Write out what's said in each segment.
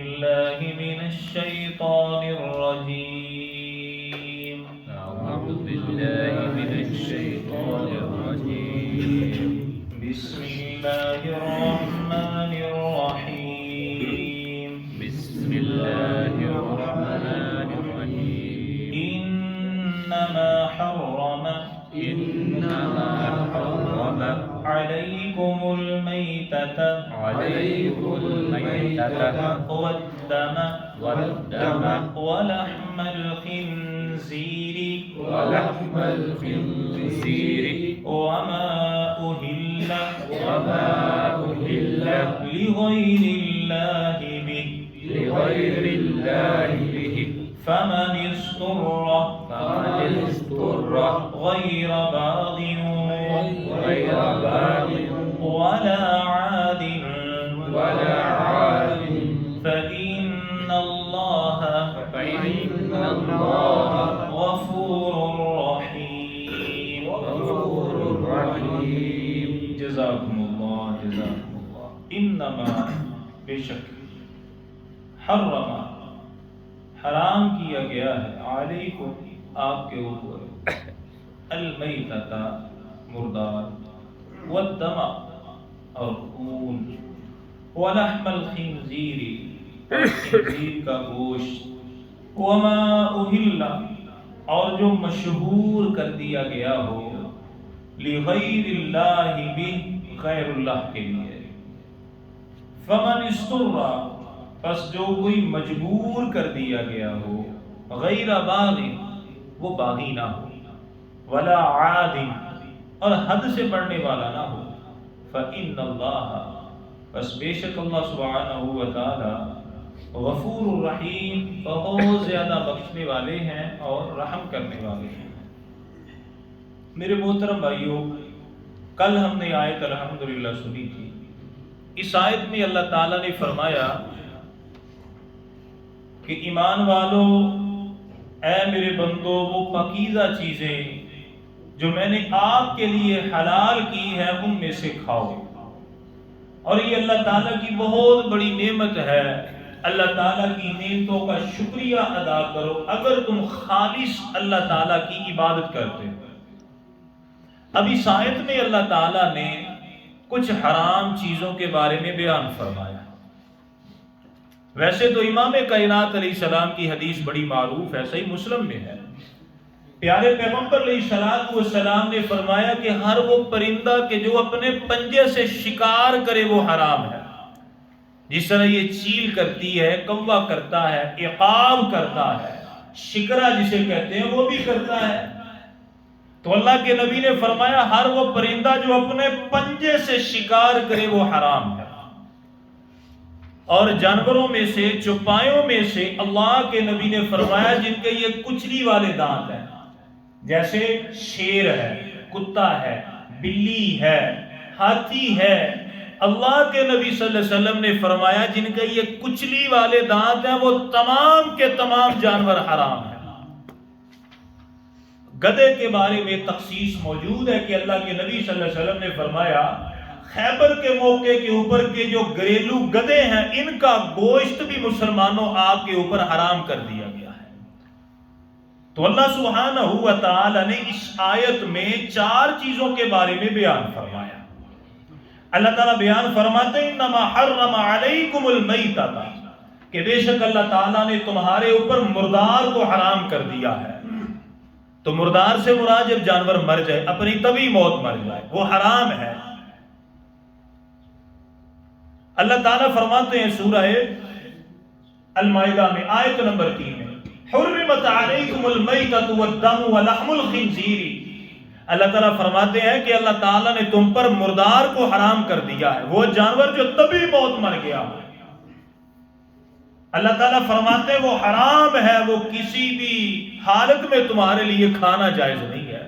الله من الشيطان الرجيم. أعوذ بالله من الشيطان الرجيم. بسم الله الرحمن الرحيم. بسم الله الرحمن الرحيم. إنما حرم عليكم الميتة والدم ولحم الخنزير وما أهل لغير الله به فمن اضطر غير باغ ولا عاد فإن الله غفور رحيم. جزاكم الله. انما بے شک حرام کیا گیا ہے علیکم آپ کے اوپر المیتۃ مردار والدم اور خون ولحم الخنزیر خنزیر کا گوشت وما اہل اور جو مشہور کر دیا گیا ہو لغیر اللہ بھی غیر اللہ کے لیے. فمن اضطر پس جو کوئی مجبور کر دیا گیا ہو غیر باغ وہ باغی نہ ہو ولا عاد اور حد سے بڑھنے والا نہ ہو فإن اللہ بس بے شک اللہ سبحانہ و تعالی غفور الرحیم بہت زیادہ بخشنے والے ہیں اور رحم کرنے والے ہیں. میرے محترم بھائیوں، کل ہم نے آیت الحمدللہ سنی تھی. اس آیت میں اللہ تعالیٰ نے فرمایا کہ ایمان والو اے میرے بندو وہ پاکیزہ چیزیں جو میں نے آپ کے لیے حلال کی ہے ان میں سے کھاؤ. اور یہ اللہ تعالیٰ کی بہت بڑی نعمت ہے. اللہ تعالیٰ کی نعمتوں کا شکریہ ادا کرو اگر تم خالص اللہ تعالیٰ کی عبادت کرتے ہو. اب اس آیت میں اللہ تعالیٰ نے کچھ حرام چیزوں کے بارے میں بیان فرمایا. ویسے تو امام کائنات علیہ السلام کی حدیث بڑی معروف ہے، صحیح مسلم میں ہے. پیارے پیغمبر علیہ السلام نے فرمایا کہ ہر وہ پرندہ کہ جو اپنے پنجے سے شکار کرے وہ حرام ہے. جس طرح یہ چیل کرتی ہے، کوا کرتا ہے، عقاب کرتا ہے، شکرا جسے کہتے ہیں وہ بھی کرتا ہے. تو اللہ کے نبی نے فرمایا ہر وہ پرندہ جو اپنے پنجے سے شکار کرے وہ حرام ہے. اور جانوروں میں سے چوپایوں میں سے اللہ کے نبی نے فرمایا جن کے یہ کچلی والے دانت ہیں، جیسے شیر ہے، کتا ہے، بلی ہے، ہاتھی ہے. اللہ کے نبی صلی اللہ علیہ وسلم نے فرمایا جن کے یہ کچلی والے دانت ہیں وہ تمام کے تمام جانور حرام ہیں. گدھے کے بارے میں تخصیص موجود ہے کہ اللہ کے نبی صلی اللہ علیہ وسلم نے فرمایا خیبر کے موقع کے اوپر کے جو گھریلو گدھے ہیں ان کا گوشت بھی مسلمانوں آپ کے اوپر حرام کر دیا گیا ہے. تو اللہ سبحانہ و تعالی نے اس آیت میں 4 چیزوں کے بارے میں بیان فرمایا. اللہ تعالیٰ بیان فرماتے ہیں انما حرم علیکم المیتۃ کہ بے شک اللہ تعالیٰ نے تمہارے اوپر مردار کو حرام کر دیا ہے. تو مردار سے مراد جب جانور مر جائے، اپنی طبعی موت مر جائے، وہ حرام ہے. اللہ تعالیٰ فرماتے ہیں سورہ المائدہ میں آیت نمبر 3 میں حرمت علیکم المیتۃ والدم ولحم الخنزیر. اللہ تعالیٰ فرماتے ہیں کہ اللہ تعالیٰ نے تم پر مردار کو حرام کر دیا ہے، وہ جانور جو طبعی موت مر گیا. اللہ تعالیٰ فرماتے ہیں وہ حرام ہے، وہ کسی بھی حالت میں تمہارے لیے کھانا جائز نہیں ہے.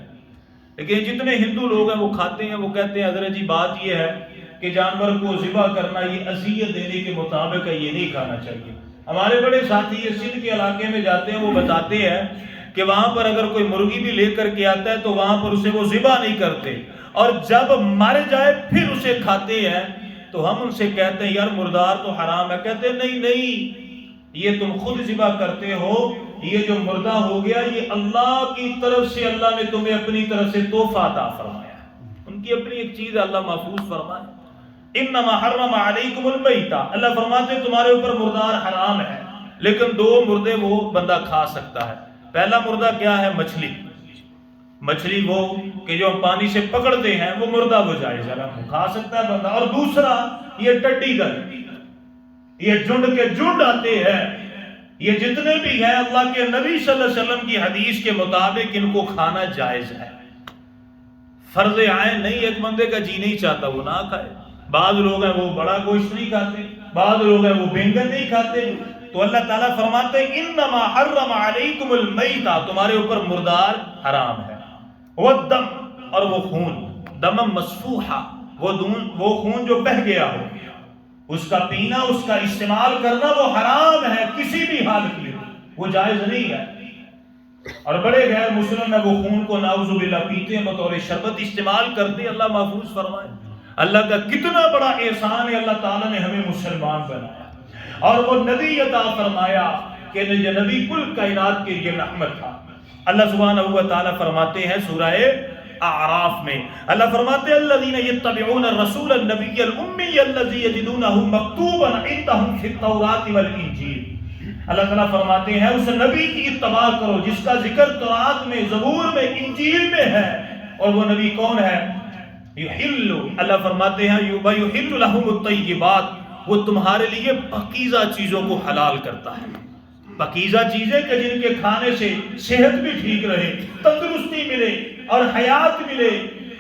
لیکن جتنے ہندو لوگ ہیں وہ کھاتے ہیں. وہ کہتے ہیں حضرت جی بات یہ ہے کہ جانور کو ذبح کرنا یہ اذیت دینے کے مطابق ہے، یہ نہیں کھانا چاہیے. ہمارے بڑے ساتھی یہ سندھ کے علاقے میں جاتے ہیں، وہ بتاتے ہیں کہ وہاں پر اگر کوئی مرغی بھی لے کر کے آتا ہے تو وہاں پر اسے وہ ذبح نہیں کرتے، اور جب مر جائے پھر اسے کھاتے ہیں. تو ہم ان سے کہتے ہیں یار مردار تو حرام ہے. کہتے ہیں نہیں نہیں، یہ تم خود ذبح کرتے ہو، یہ جو مردہ ہو گیا یہ اللہ کی طرف سے اللہ نے تمہیں اپنی طرف سے تحفہ عطا فرمایا، ان کی اپنی ایک چیز اللہ محفوظ فرمائے۔ انما حرم علیکم المیتہ، اللہ فرماتے ہیں تمہارے اوپر مردار حرام ہے، لیکن دو مردے وہ بندہ کھا سکتا ہے۔ پہلا مردہ کیا ہے؟ مچھلی، مچھلی وہ کہ جو ہم پانی سے پکڑتے ہیں وہ مردہ وہ جائز ہے، وہ کھا سکتا ہے بندہ۔ اور دوسرا یہ ٹڈی دل، یہ جھنڈ کے جھنڈ آتے ہیں، یہ جتنے بھی ہیں اللہ کے نبی صلی اللہ علیہ وسلم کی حدیث کے مطابق ان کو کھانا جائز ہے، فرض عین نہیں۔ ایک بندے کا جی نہیں چاہتا وہ نہ کھائے، بعض لوگ ہیں وہ بڑا گوشت نہیں کھاتے، بعض لوگ ہیں وہ بینگن نہیں کھاتے، تو اللہ تعالیٰ فرماتے ہیں انما حرم علیکم المیتہ، تمہارے اوپر مردار حرام ہے، والدم، اور وہ خون، دم مسفوحہ، وہ خون جو بہہ گیا ہو، اس کا پینا، اس کا استعمال کرنا وہ حرام ہے کسی بھی حالت میں، وہ جائز نہیں ہے۔ اور بڑے غیر مسلم ہے وہ خون کو نعوذ باللہ پیتے ہیں، بطور شربت استعمال کرتے، اللہ محفوظ فرمائے۔ اللہ کا کتنا بڑا احسان ہے، اللہ تعالیٰ نے ہمیں مسلمان بنایا اور وہ نبی عطا فرمایا کہ نبی کل کائنات کے لیے رحمت تھا۔ اللہ سبحانہ و تعالیٰ فرماتے ہیں سورہ اعراف میں، اللہ فرماتے ہیں الذین یتبعون الرسول النبی الامی الذی یجدونہ مکتوبا عندہم فی التوراۃ والانجیل، اللہ تعالیٰ فرماتے ہیں اس نبی کی اتباع کرو جس کا ذکر تورات میں، زبور میں، انجیل میں ہے، اور وہ نبی کون ہے؟ یحل، اللہ فرماتے ہیں یحل لہم الطیبات، وہ تمہارے لیے پاکیزہ چیزوں کو حلال کرتا ہے، پاکیزہ چیزیں کہ جن کے کھانے سے صحت بھی ٹھیک رہے، تندرستی ملے اور حیات ملے،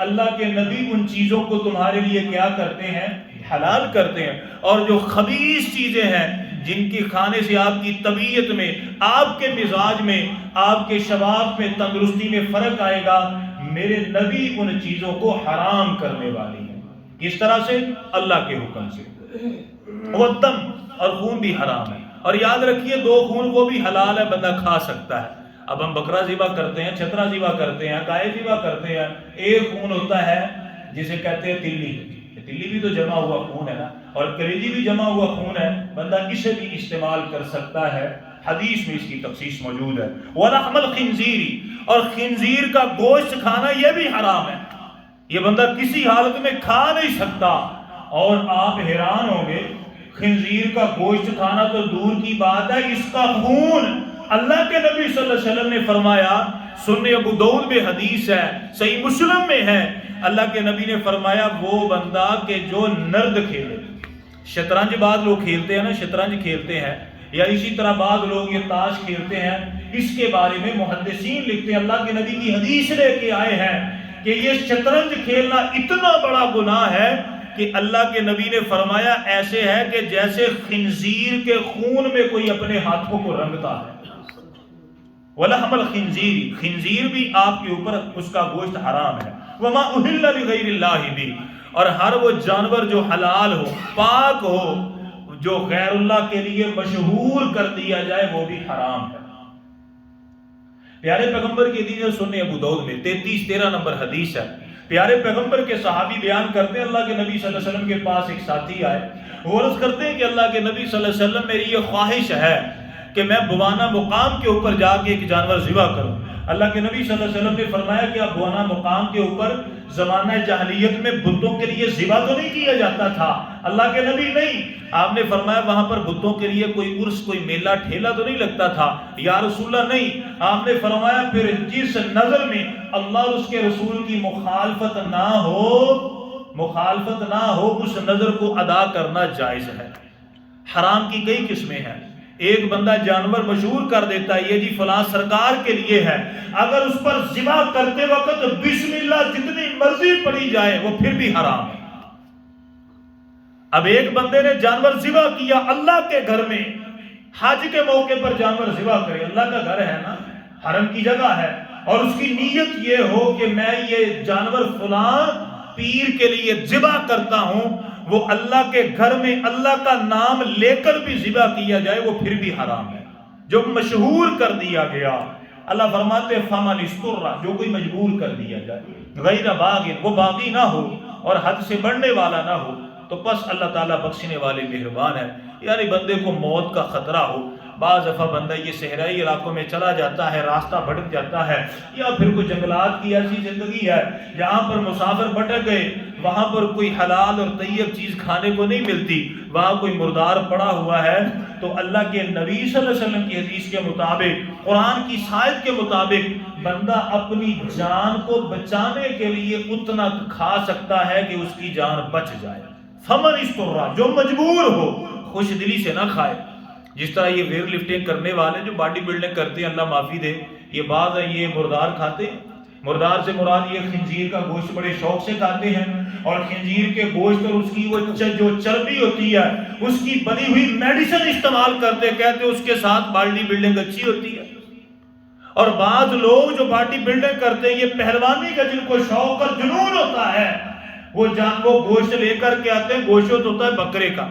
اللہ کے نبی ان چیزوں کو تمہارے لیے کیا کرتے ہیں؟ حلال کرتے ہیں۔ اور جو خبیث چیزیں ہیں جن کی کھانے سے آپ کی طبیعت میں، آپ کے مزاج میں، آپ کے شباب میں، تندرستی میں فرق آئے گا، میرے نبی ان چیزوں کو حرام کرنے والی ہیں۔ کس طرح سے؟ اللہ کے حکم سے۔ والدم، اور خون بھی حرام ہے، اور یاد رکھیے دو خون وہ بھی حلال ہے، بندہ کھا سکتا ہے۔ اب ہم بکرا ذبح کرتے ہیں، چھترا ذبح کرتے ہیں، گائے ذبح کرتے ہیں، ایک خون ہوتا ہے جسے کہتے ہیں تلی، تلی بھی تو جمع ہوا خون ہے نا، اور کلیجی بھی جمع ہوا خون ہے، بندہ اسے بھی استعمال کر سکتا ہے، حدیث میں اس کی تخصیص موجود ہے۔ وَلَحْمَ الْخِنْزِيرِ، اور خنزیر کا گوشت کھانا یہ بھی حرام ہے، یہ بندہ کسی حالت میں کھا نہیں سکتا۔ اور آپ حیران ہوں گے، خنزیر کا گوشت کھانا تو دور کی بات ہے، اس کا خون، اللہ کے نبی صلی اللہ علیہ وسلم نے فرمایا، سنن ابو داؤد میں حدیث ہے، صحیح مسلم میں ہے، اللہ کے نبی نے فرمایا وہ بندہ کہ جو نرد کھیلے، شطرنج بعض لوگ کھیلتے ہیں نا، شطرنج کھیلتے ہیں، یا اسی طرح بعض لوگ یہ تاش کھیلتے ہیں، اس کے بارے میں محدثین لکھتے ہیں، اللہ کے نبی کی حدیث لے کے آئے ہیں کہ یہ شطرنج کھیلنا اتنا بڑا گناہ ہے کہ اللہ کے نبی نے فرمایا ایسے ہے کہ جیسے خنزیر کے خون میں کوئی اپنے ہاتھوں کو رنگتا ہے۔ وَلَحْمَ الْخِنْزِيرِ، خنزیر بھی آپ کے اوپر اس کا گوشت حرام ہے۔ وَمَا أُهِلَّ لِغَيْرِ اللَّهِ بِهِ، اور ہر وہ جانور جو حلال ہو، پاک ہو، جو غیر اللہ کے لیے مشہور کر دیا جائے وہ بھی حرام ہے۔ پیارے پیغمبر کی حدیث سنن ابو داؤد میں 33-13 نمبر حدیث ہے، پیارے پیغمبر کے صحابی بیان کرتے ہیں اللہ کے نبی صلی اللہ علیہ وسلم کے پاس ایک ساتھی آئے، وہ عرض کرتے ہیں کہ اللہ کے نبی صلی اللہ علیہ وسلم میری یہ خواہش ہے کہ میں بوانا مقام کے اوپر جا کے ایک جانور ذبح کروں۔ اللہ کے نبی صلی اللہ علیہ وسلم نے فرمایا کہ اب بوانا مقام کے اوپر زمانہ جاہلیت میں بتوں کے لیے ذبح تو نہیں کیا جاتا تھا، اللہ کے نبی نہیں، آپ نے فرمایا وہاں پر بتوں کے لیے کوئی عرس، کوئی میلہ ٹھیلا تو نہیں لگتا تھا، یا رسول اللہ نہیں، آپ نے فرمایا پھر جس نظر میں اللہ اور اس کے رسول کی مخالفت نہ ہو اس نظر کو ادا کرنا جائز ہے۔ حرام کی کئی قسمیں ہیں، ایک بندہ جانور مشہور کر دیتا ہے یہ جی فلاں سرکار کے لیے ہے، اگر اس پر ذبح کرتے وقت بسم اللہ جتنی مرضی پڑی جائے وہ پھر بھی حرام ہے۔ اب ایک بندے نے جانور ذبح کیا اللہ کے گھر میں، حج کے موقع پر جانور ذبح کرے، اللہ کا گھر ہے نا، حرم کی جگہ ہے، اور اس کی نیت یہ ہو کہ میں یہ جانور فلاں پیر کے لیے ذبح کرتا ہوں، وہ اللہ کے گھر میں اللہ کا نام لے کر بھی ذبح کیا جائے وہ پھر بھی حرام ہے، جو مشہور کر دیا گیا۔ اللہ فرماتے فَمَنِ اسْتُرَّ، جو کوئی مجبور کر دیا جائے، غیر باغ، وہ باغی نہ ہو اور حد سے بڑھنے والا نہ ہو، تو پس اللہ تعالیٰ بخشنے والے مہربان ہے۔ یعنی بندے کو موت کا خطرہ ہو، بعض دفعہ بندہ یہ صحرائی علاقوں میں چلا جاتا ہے، راستہ بھٹک جاتا ہے، یا پھر کوئی جنگلات کی ایسی زندگی ہے جہاں پر مسافر بھٹک گئے، وہاں پر کوئی حلال اور طیب چیز کھانے کو نہیں ملتی، وہاں کوئی مردار پڑا ہوا ہے، تو اللہ کے نبی صلی اللہ علیہ وسلم کی حدیث کے مطابق، قرآن کی سائد کے مطابق، بندہ اپنی جان کو بچانے کے لیے اتنا کھا سکتا ہے کہ اس کی جان بچ جائے۔ فمن استرا، جو مجبور ہو، خوش دلی سے نہ کھائے۔ جس طرح یہ ویئر لفٹنگ کرنے والے جو باڈی بلڈنگ کرتے ہیں، اللہ معافی دے، یہ بعض ہے یہ مردار کھاتے ہیں۔ مردار سے مراد یہ خنزیر کا گوشت بڑے شوق سے کھاتے ہیں، اور خنزیر کے گوشت اور اس کی وہ جو چربی ہوتی ہے اس کی بنی ہوئی میڈیسن استعمال کرتے، کہتے اس کے ساتھ باڈی بلڈنگ اچھی ہوتی ہے۔ اور بعض لوگ جو باڈی بلڈنگ کرتے ہیں، یہ پہلوانی کا جن کو شوق اور جنون ہوتا ہے، وہ گوشت لے کر کے آتے ہیں، گوشت ہوتا ہے بکرے کا،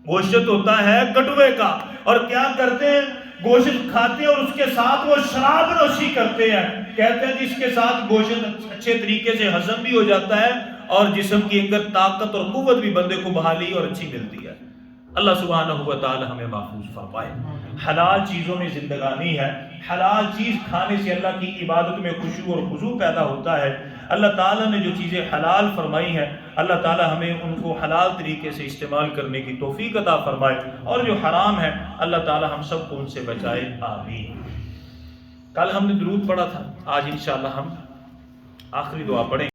گوشت ہوتا ہے کٹوے کا، اور کیا کرتے ہیں، گوشت کھاتے ہیں اور اس کے ساتھ وہ شراب نوشی کرتے ہیں، کہتے ہیں جس کے ساتھ گوشت اچھے طریقے سے ہضم بھی ہو جاتا ہے اور جسم کی اندر طاقت اور قوت بھی بندے کو بحالی اور اچھی ملتی ہے۔ اللہ سبحانہ و تعالی ہمیں محفوظ فرمائے۔ حلال چیزوں میں زندگانی ہے، حلال چیز کھانے سے اللہ کی عبادت میں خشوع اور خضوع پیدا ہوتا ہے۔ اللہ تعالیٰ نے جو چیزیں حلال فرمائی ہیں، اللہ تعالیٰ ہمیں ان کو حلال طریقے سے استعمال کرنے کی توفیق عطا فرمائے، اور جو حرام ہے اللہ تعالیٰ ہم سب کو ان سے بچائے، آمین۔ کل ہم نے درود پڑھا تھا، آج انشاءاللہ ہم آخری دعا پڑھیں۔